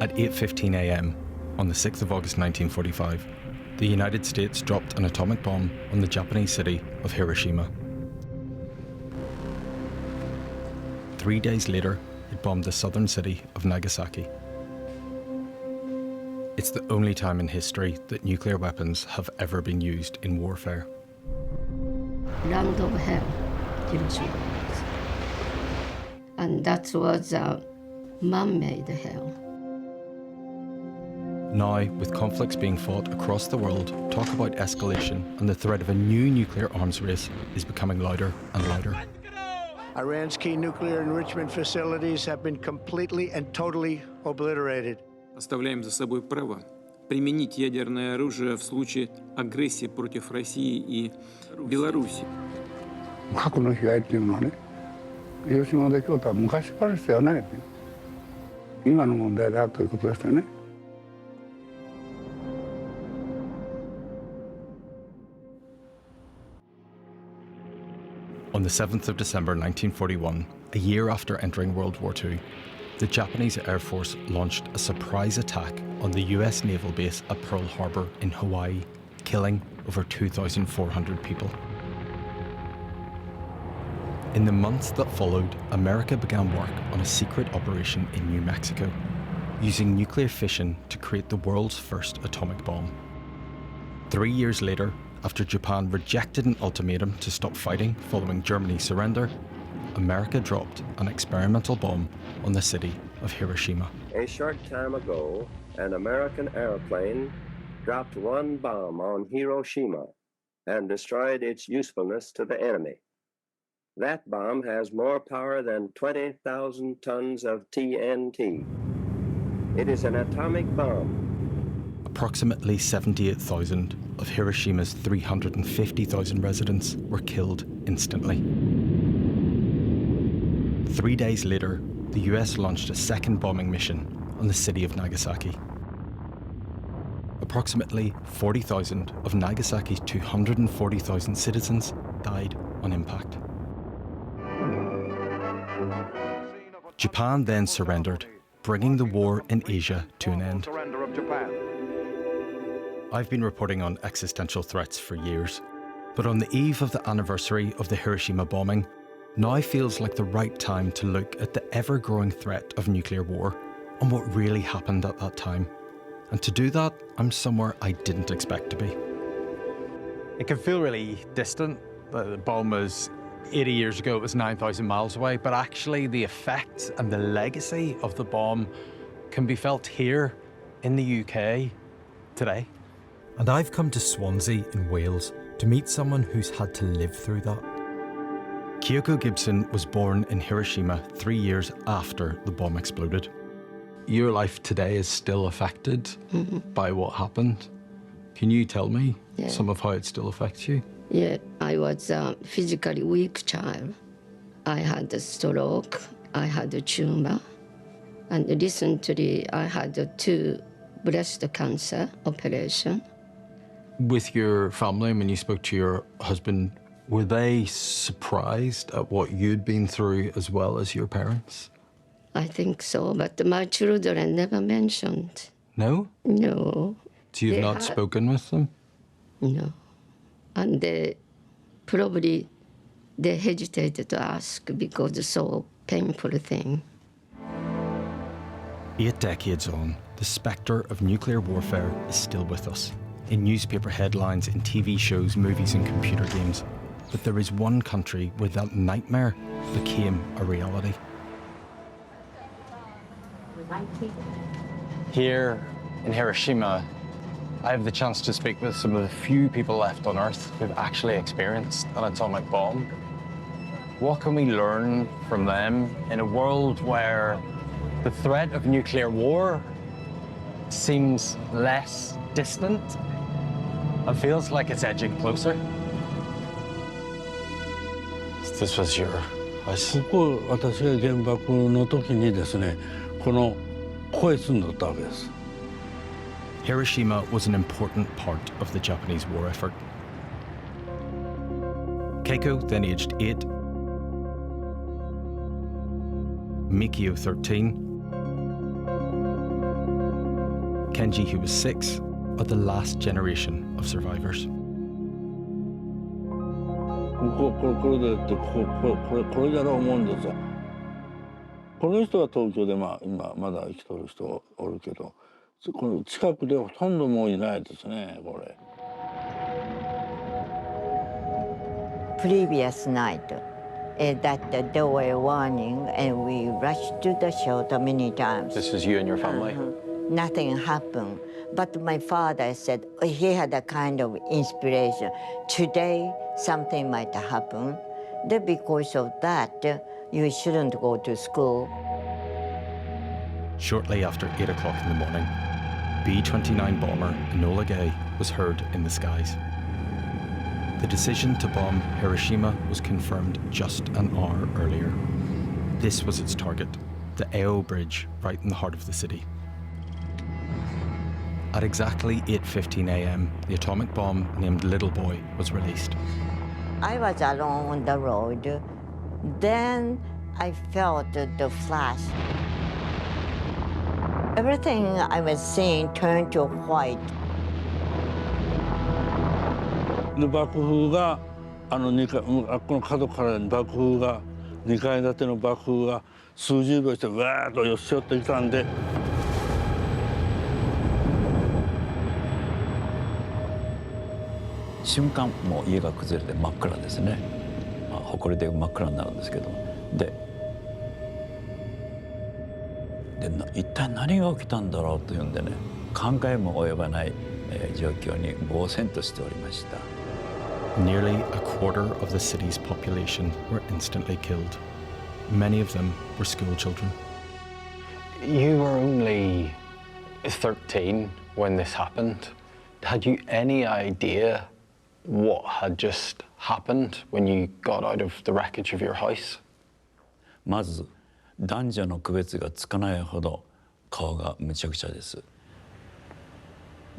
At 8:15 a.m. on the 6th of August 1945, the United States dropped an atomic bomb on the Japanese city of Hiroshima. 3 days later, it bombed the southern city of Nagasaki. It's the only time in history that nuclear weapons have ever been used in warfare. Land of hell, Hiroshima. And that was a man-made hell. Now, with conflicts being fought across the world, talk about escalation and the threat of a new nuclear arms race is becoming louder and louder. Iran's key nuclear enrichment facilities have been completely and totally obliterated. Оставляем за собой право применить ядерное оружие в случае агрессии против России и Беларуси. 核の被害っていうのはね、広島で京都は昔からですよね。今の問題だということですよね。On the 7th of December 1941, a year after entering World War II, the Japanese Air Force launched a surprise attack on the US naval base at Pearl Harbor in Hawaii, killing over 2,400 people. In the months that followed, America began work on a secret operation in New Mexico, using nuclear fission to create the world's first atomic bomb. 3 years later, after Japan rejected an ultimatum to stop fighting following Germany's surrender, America dropped an experimental bomb on the city of Hiroshima. A short time ago, an American airplane dropped one bomb on Hiroshima and destroyed its usefulness to the enemy. That bomb has more power than 20,000 tons of TNT. It is an atomic bomb. Approximately 78,000 of Hiroshima's 350,000 residents were killed instantly. 3 days later, the US launched a second bombing mission on the city of Nagasaki. Approximately 40,000 of Nagasaki's 240,000 citizens died on impact. Japan then surrendered, bringing the war in Asia to an end. I've been reporting on existential threats for years, but on the eve of the anniversary of the Hiroshima bombing, now feels like the right time to look at the ever-growing threat of nuclear war and what really happened at that time. And to do that, I'm somewhere I didn't expect to be. It can feel really distant. The bomb was 80 years ago, it was 9,000 miles away, but actually the effect and the legacy of the bomb can be felt here in the UK today. And I've come to Swansea in Wales to meet someone who's had to live through that. Kyoko Gibson was born in Hiroshima 3 years after the bomb exploded. Your life today is still affected by what happened. Can you tell me some of how it still affects you? Yeah, I was a physically weak child. I had a stroke, I had a tumor, and recently I had 2 breast cancer operation. With your family, when you spoke to your husband, were they surprised at what you'd been through as well as your parents? I think so, but my children never mentioned. No? No. So you've not spoken with them? No. And they hesitated to ask because it's so painful thing. 8 decades on, the spectre of nuclear warfare is still with us. In newspaper headlines, in TV shows, movies and computer games. But there is one country where that nightmare became a reality. Here in Hiroshima, I have the chance to speak with some of the few people left on Earth who've actually experienced an atomic bomb. What can we learn from them in a world where the threat of nuclear war seems less distant and feels like it's edging closer? This was your house. ここ私が原爆の時にですね、ここへ住んでたわけです。 Hiroshima was an important part of the Japanese war effort. Keiko, then aged 8, Mikio, 13, Kenji, who was 6, are the last generation of survivors. これでってこれじゃろう思うんですよ。この人は東京で今まだ生きとる人おるけど、この近くでほとんどもういないですねこれ。Previous night, that there were warning, and we rushed to the shelter many times. This is you and your family? Nothing happened. But my father said he had a kind of inspiration. Today, something might happen. Then because of that, you shouldn't go to school. Shortly after 8 o'clock in the morning, B-29 bomber Enola Gay was heard in the skies. The decision to bomb Hiroshima was confirmed just an hour earlier. This was its target, the Eo Bridge, right in the heart of the city. At exactly 8:15 a.m., the atomic bomb named Little Boy was released. I was alone on the road. Then I felt the flash. Everything I was seeing turned to white. で爆風が2階あこの角から爆風が2階建ての爆風が数十秒してわーっと寄せ寄ってきたんで。瞬間もう家が崩れて真っ暗ですね。埃で真っ暗になるんですけど、で一体何が起きたんだろうというんでね、考えも及ばない状況に呆然としておりました。Nearly a quarter of the city's population were instantly killed. Many of them were school children. You were only 13 when this happened. Had you any idea what had just happened when you got out of the wreckage of your house? まず男女の区別がつかないほど顔がむちゃくちゃです。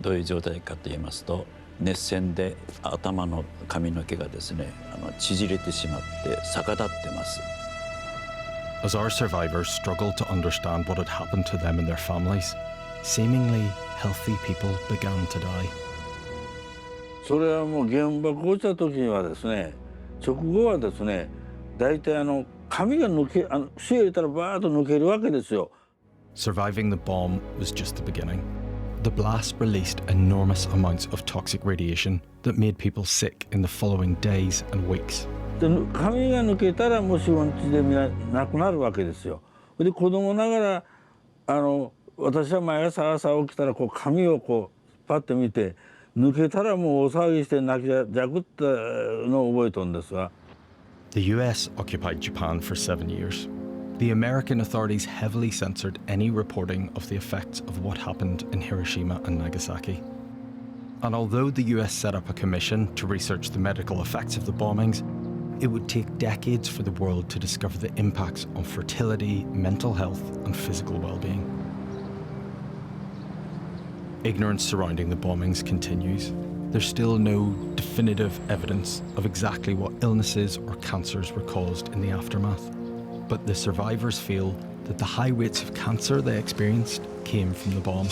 どういう状態かと言いますと、熱線で頭の髪の毛がですね、縮れてしまって逆立ってます。As our survivors struggled to understand what had happened to them and their families, seemingly healthy people began to die. それはもう原爆落ちた時にはですね、直後はですね、大体髪が抜け火入れたらバーッと抜けるわけですよ。Surviving the bomb was just the beginning. The blast released enormous amounts of toxic radiation that made people sick in the following days and weeks. で髪が抜けたらもう死後地でなくなるわけですよ。で子供ながら私は毎朝起きたらこう髪をこうパッて見て抜けたらもう大騒ぎして泣きじゃくったのを覚えとるんですが。The US occupied Japan for 7 years. The American authorities heavily censored any reporting of the effects of what happened in Hiroshima and Nagasaki. And although the US set up a commission to research the medical effects of the bombings, it would take decades for the world to discover the impacts on fertility, mental health, and physical well-being. Ignorance surrounding the bombings continues. There's still no definitive evidence of exactly what illnesses or cancers were caused in the aftermath. But the survivors feel that the high rates of cancer they experienced came from the bomb.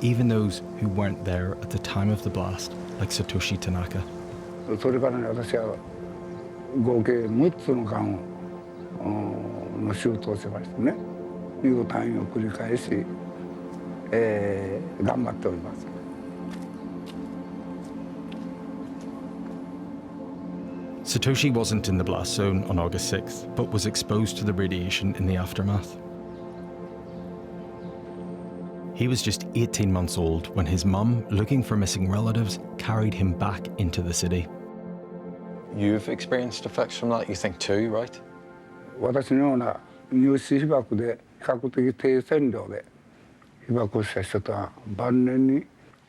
Even those who weren't there at the time of the blast, like Satoshi Tanaka. それからね、私は合計6つのがんの手術をしましてね、いう退院を繰り返し、頑張っております。Satoshi wasn't in the blast zone on August 6th, but was exposed to the radiation in the aftermath. He was just 18 months old when his mum, looking for missing relatives, carried him back into the city. You've experienced effects from that, you think too, right? 私のような入試被爆で比較的低線量で被爆をした人とは晩年に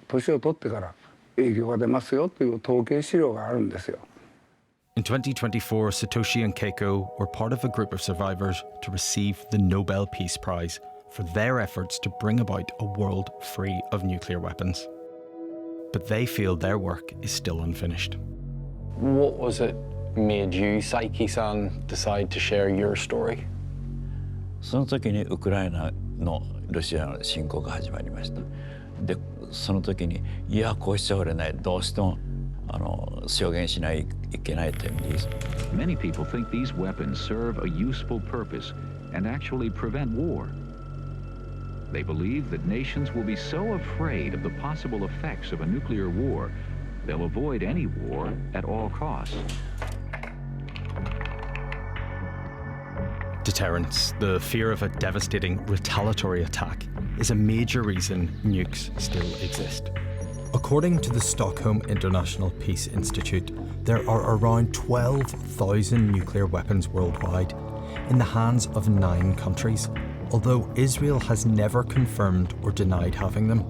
年を取ってから影響が出ますよという統計資料があるんですよ。In 2024, Satoshi and Keiko were part of a group of survivors to receive the Nobel Peace Prize for their efforts to bring about a world free of nuclear weapons. But they feel their work is still unfinished. What was it made you, Saiki-san, decide to share your story? その時にウクライナのロシアの侵攻が始まりました。でその時にいやこうしちゃおれない、どうしても証言しないといけないという意味です。Many people think these weapons serve a useful purpose and actually prevent war. They believe that nations will be so afraid of the possible effects of a nuclear war, they'll avoid any war at all costs. Deterrence, the fear of a devastating retaliatory attack, is a major reason nukes still exist. According to the Stockholm International Peace Institute, there are around 12,000 nuclear weapons worldwide, in the hands of 9 countries, although Israel has never confirmed or denied having them.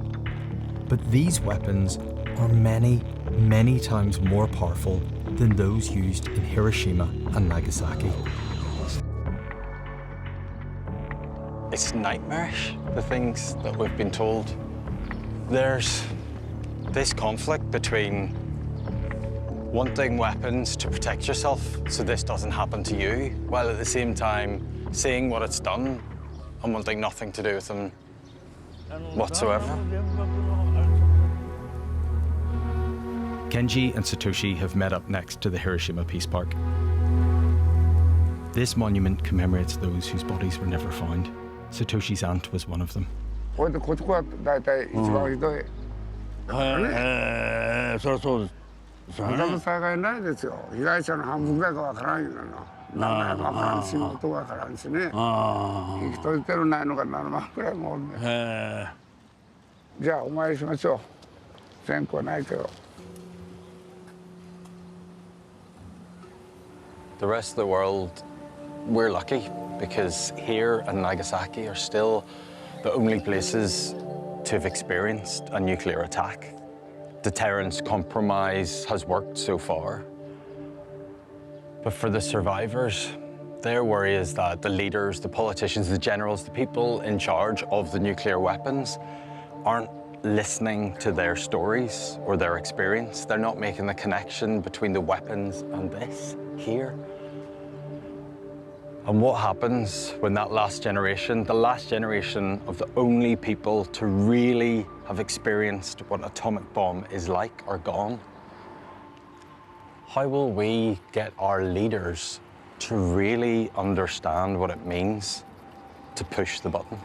But these weapons are many, many times more powerful than those used in Hiroshima and Nagasaki. It's nightmarish, the things that we've been told. There's this conflict between wanting weapons to protect yourself so this doesn't happen to you, while at the same time seeing what it's done and wanting nothing to do with them whatsoever. Kenji and Satoshi have met up next to the Hiroshima Peace Park. This monument commemorates those whose bodies were never found. Satoshi's aunt was one of them. これでここは大体一番ひどい。そりゃそうです。そんなも災害ないですよ。被害者の半分ぐらいがわからんよな。名前もわからんし、元がわからんしね。生きといてるないのが7万くらいもおるね。じゃあお参りしましょう。線香はないけど。The rest of the world, we're lucky because here and Nagasaki are still the only places to have experienced a nuclear attack. Deterrence compromise has worked so far. But for the survivors, their worry is that the leaders, the politicians, the generals, the people in charge of the nuclear weapons aren't listening to their stories or their experience. They're not making the connection between the weapons and this here. And what happens when that last generation, the last generation of the only people to really have experienced what an atomic bomb is like, are gone? How will we get our leaders to really understand what it means to push the button?